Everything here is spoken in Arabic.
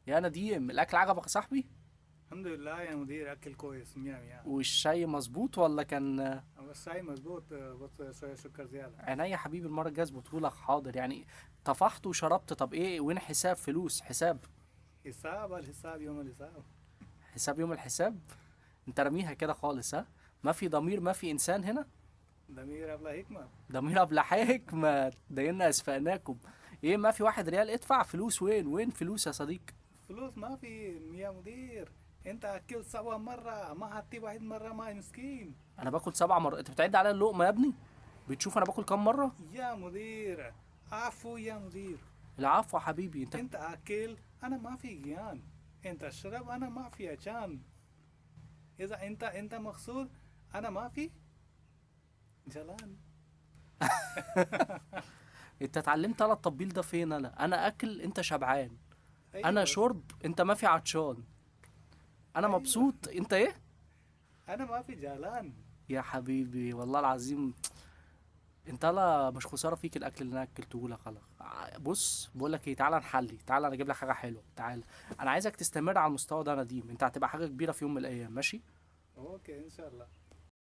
يا نديم، الاكل عجبك يا صاحبي؟ الحمد لله يا مدير، اكل كويس مية مية. والشاي مظبوط ولا كان؟ بس هاي مظبوط، بس شوية سكر زيادة. عينيا حبيبي، المره الجايه اظبطهولك حاضر يعني. طفحت وشربت. طب ايه، وين حساب فلوس حساب؟ حساب الحساب يوم الحساب. حساب يوم الحساب. انت رميها كده خالص، ها؟ ما في ضمير، ما في انسان هنا. ضمير أبلة حكمة. ضمير ابلع حكمة دينا اسفقناكم. ايه، ما في واحد ريال ادفع فلوس؟ وين فلوس يا صديق؟ فلوس ما في يا مدير. انت اكلت سبع مرة، ما حتى واحد مرة، ما مسكين. انا باكل 7 مرات، انت بتعد عليا اللقمه يا ابني؟ بتشوف انا باكل كام مره؟ يا مدير، عفو يا مدير. العفو يا حبيبي انت. انت اكل، انا ما في جيان. انت اشرب، انا ما في عشان. اذا انت مقصود، انا ما في جلال. انت اتعلمت على التطبيل ده فين؟ انا اكل انت شبعان. انا ايوه. شرب انت ما في عطشان. انا ايوه. مبسوط انت ايه؟ انا ما في جلال. يا حبيبي والله العظيم. انت لا مش خساره فيك الاكل اللي انا اكلته لك. خلاص، بص بقول لك ايه، تعالى نحلي، تعالى انا اجيب لك حاجه حلوه، تعالى. انا عايزك تستمر على المستوى ده يا نديم، انت هتبقى حاجه كبيره في يوم من الايام، ماشي؟ اوكي ان شاء الله.